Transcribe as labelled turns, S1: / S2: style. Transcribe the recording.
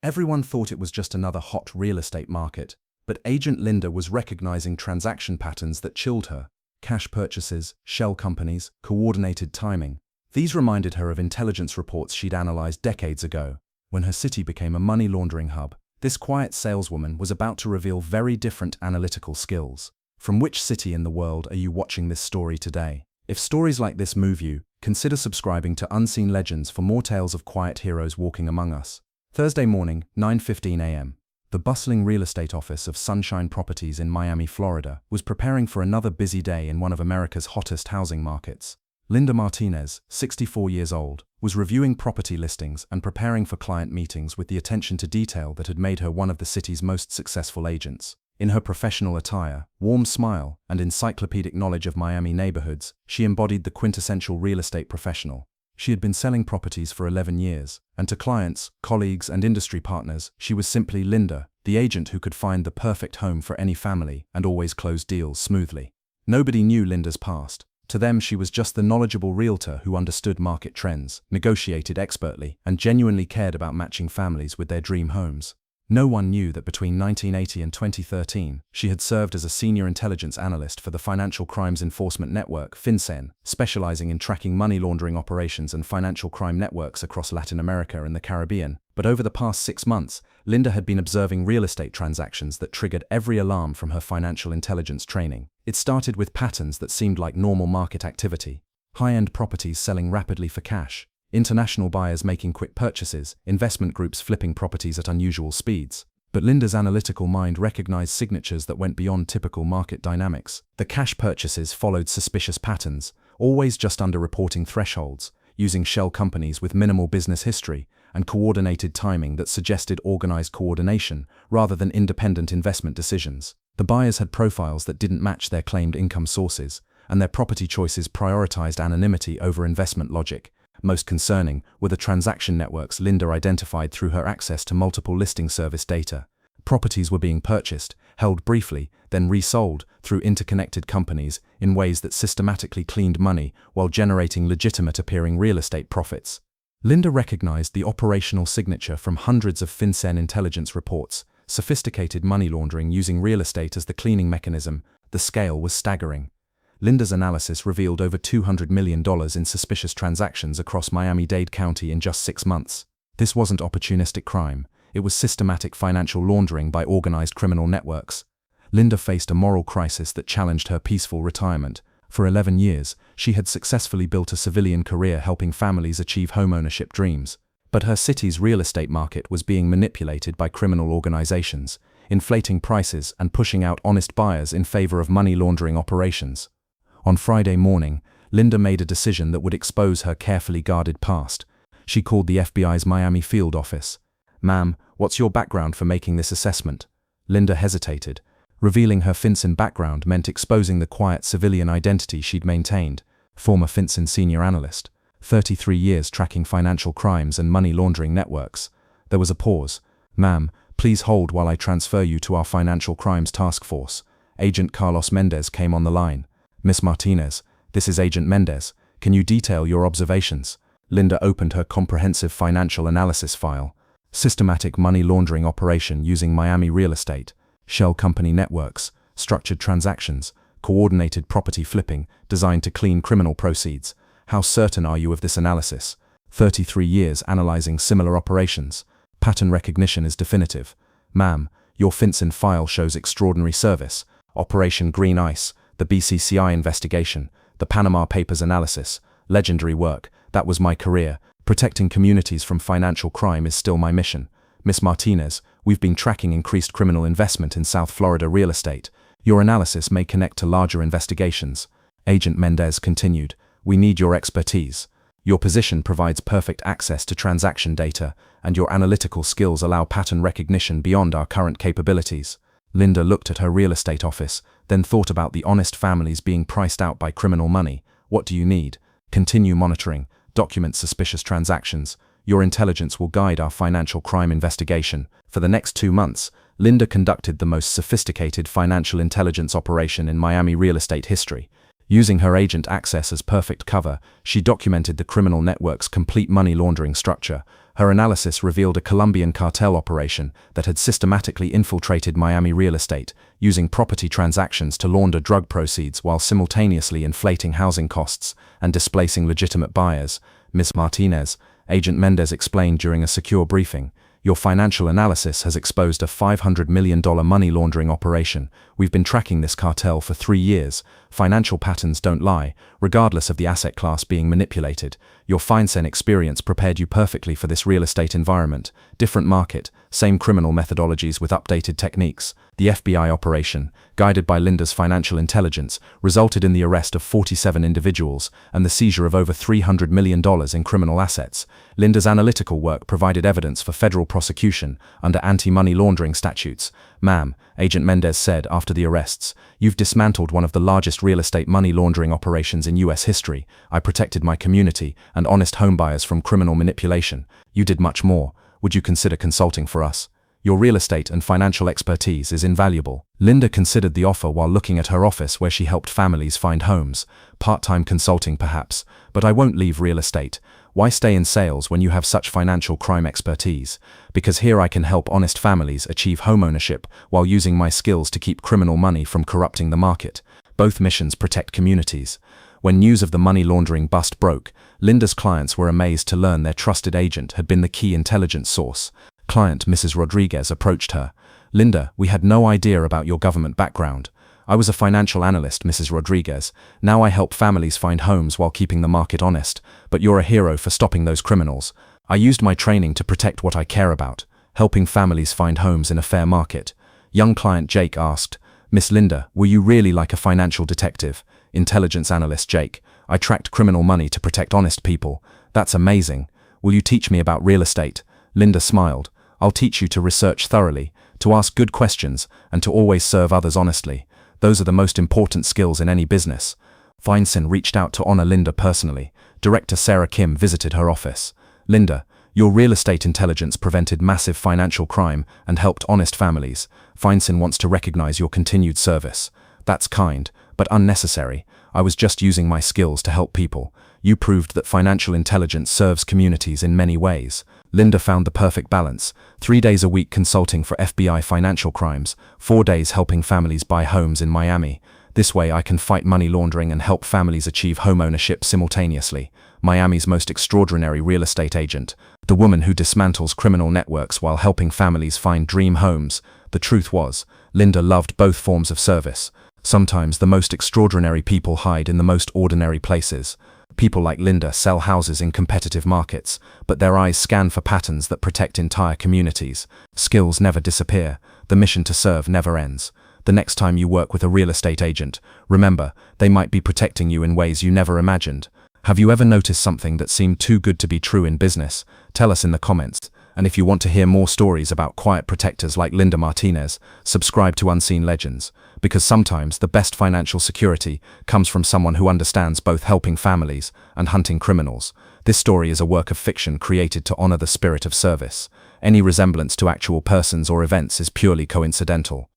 S1: Everyone thought it was just another hot real estate market, but agent Linda was recognizing transaction patterns that chilled her. Cash purchases, shell companies, coordinated timing. These reminded her of intelligence reports she'd analyzed decades ago. When her city became a money laundering hub, this quiet saleswoman was about to reveal very different analytical skills. From which city in the world are you watching this story today? If stories like this move you, consider subscribing to Unseen Legends for more tales of quiet heroes walking among us. Thursday morning, 9:15 a.m. The bustling real estate office of Sunshine Properties in Miami, Florida, was preparing for another busy day in one of America's hottest housing markets. Linda Martinez, 64 years old, was reviewing property listings and preparing for client meetings with the attention to detail that had made her one of the city's most successful agents. In her professional attire, warm smile, and encyclopedic knowledge of Miami neighborhoods, she embodied the quintessential real estate professional. She had been selling properties for 11 years, and to clients, colleagues, and industry partners, she was simply Linda, the agent who could find the perfect home for any family and always close deals smoothly. Nobody knew Linda's past. To them, she was just the knowledgeable realtor who understood market trends, negotiated expertly, and genuinely cared about matching families with their dream homes. No one knew that between 1980 and 2013, she had served as a senior intelligence analyst for the Financial Crimes Enforcement Network, FinCEN, specializing in tracking money laundering operations and financial crime networks across Latin America and the Caribbean. But over the past 6 months, Linda had been observing real estate transactions that triggered every alarm from her financial intelligence training. It started with patterns that seemed like normal market activity. High-end properties selling rapidly for cash, international buyers making quick purchases, investment groups flipping properties at unusual speeds. But Linda's analytical mind recognized signatures that went beyond typical market dynamics. The cash purchases followed suspicious patterns, always just under reporting thresholds, using shell companies with minimal business history and coordinated timing that suggested organized coordination rather than independent investment decisions. The buyers had profiles that didn't match their claimed income sources, and their property choices prioritized anonymity over investment logic. Most concerning were the transaction networks Linda identified through her access to multiple listing service data. Properties were being purchased, held briefly, then resold through interconnected companies in ways that systematically cleaned money while generating legitimate-appearing real estate profits. Linda recognized the operational signature from hundreds of FinCEN intelligence reports, sophisticated money laundering using real estate as the cleaning mechanism. The scale was staggering. Linda's analysis revealed over $200 million in suspicious transactions across Miami-Dade County in just 6 months. This wasn't opportunistic crime. It was systematic financial laundering by organized criminal networks. Linda faced a moral crisis that challenged her peaceful retirement. For 11 years, she had successfully built a civilian career helping families achieve homeownership dreams. But her city's real estate market was being manipulated by criminal organizations, inflating prices and pushing out honest buyers in favor of money laundering operations. On Friday morning, Linda made a decision that would expose her carefully guarded past. She called the FBI's Miami field office. "Ma'am, what's your background for making this assessment?" Linda hesitated. Revealing her FinCEN background meant exposing the quiet civilian identity she'd maintained. Former FinCEN senior analyst, 33 years tracking financial crimes and money laundering networks. There was a pause. "Ma'am, please hold while I transfer you to our financial crimes task force." Agent Carlos Mendez came on the line. "Miss Martinez, this is Agent Mendez. Can you detail your observations?" Linda opened her comprehensive financial analysis file. Systematic money laundering operation using Miami real estate, shell company networks, structured transactions, coordinated property flipping designed to clean criminal proceeds. How certain are you of this analysis? 33 years analyzing similar operations. Pattern recognition is definitive. "Ma'am, your FinCEN file shows extraordinary service. Operation Green Ice, the BCCI investigation, the Panama Papers analysis, legendary work. That was my career. Protecting communities from financial crime is still my mission. Miss Martinez, we've been tracking increased criminal investment in South Florida real estate. Your analysis may connect to larger investigations." Agent Mendez continued. "We need your expertise. Your position provides perfect access to transaction data, and your analytical skills allow pattern recognition beyond our current capabilities." Linda looked at her real estate office, then thought about the honest families being priced out by criminal money. "What do you need?" "Continue monitoring. Document suspicious transactions. Your intelligence will guide our financial crime investigation." For the next 2 months, Linda conducted the most sophisticated financial intelligence operation in Miami real estate history. Using her agent access as perfect cover, she documented the criminal network's complete money laundering structure. Her analysis revealed a Colombian cartel operation that had systematically infiltrated Miami real estate, using property transactions to launder drug proceeds while simultaneously inflating housing costs and displacing legitimate buyers. Ms. Martinez, Agent Mendez explained during a secure briefing, "Your financial analysis has exposed a $500 million money laundering operation. We've been tracking this cartel for 3 years. Financial patterns don't lie, regardless of the asset class being manipulated. Your FinCEN experience prepared you perfectly for this real estate environment. Different market, same criminal methodologies with updated techniques." The FBI operation, guided by Linda's financial intelligence, resulted in the arrest of 47 individuals and the seizure of over $300 million in criminal assets. Linda's analytical work provided evidence for federal prosecution under anti-money laundering statutes. "Ma'am," Agent Mendez said after the arrests, "you've dismantled one of the largest real estate money laundering operations in U.S. history. I protected my community and honest homebuyers from criminal manipulation. You did much more. Would you consider consulting for us? Your real estate and financial expertise is invaluable." Linda considered the offer while looking at her office where she helped families find homes. "Part-time consulting perhaps, but I won't leave real estate. Why stay in sales when you have such financial crime expertise? Because here I can help honest families achieve homeownership while using my skills to keep criminal money from corrupting the market. Both missions protect communities." When news of the money laundering bust broke, Linda's clients were amazed to learn their trusted agent had been the key intelligence source. Client Mrs. Rodriguez approached her. "Linda, we had no idea about your government background. I was a financial analyst, Mrs. Rodriguez. Now I help families find homes while keeping the market honest. But you're a hero for stopping those criminals. I used my training to protect what I care about, helping families find homes in a fair market." Young client Jake asked, "Miss Linda, were you really like a financial detective?" Intelligence analyst Jake, "I tracked criminal money to protect honest people." "That's amazing. Will you teach me about real estate?" Linda smiled. "I'll teach you to research thoroughly, to ask good questions, and to always serve others honestly. Those are the most important skills in any business." FinCEN reached out to honor Linda personally. Director Sarah Kim visited her office. "Linda, your real estate intelligence prevented massive financial crime and helped honest families. FinCEN wants to recognize your continued service." "That's kind, but unnecessary. I was just using my skills to help people. You proved that financial intelligence serves communities in many ways." Linda found the perfect balance: 3 days a week consulting for FBI financial crimes, 4 days helping families buy homes in Miami. "This way I can fight money laundering and help families achieve homeownership simultaneously." Miami's most extraordinary real estate agent, the woman who dismantles criminal networks while helping families find dream homes. The truth was, Linda loved both forms of service. Sometimes the most extraordinary people hide in the most ordinary places. People like Linda sell houses in competitive markets, but their eyes scan for patterns that protect entire communities. Skills never disappear. The mission to serve never ends. The next time you work with a real estate agent, remember, they might be protecting you in ways you never imagined. Have you ever noticed something that seemed too good to be true in business? Tell us in the comments. And if you want to hear more stories about quiet protectors like Linda Martinez, subscribe to Unseen Legends, because sometimes the best financial security comes from someone who understands both helping families and hunting criminals. This story is a work of fiction created to honor the spirit of service. Any resemblance to actual persons or events is purely coincidental.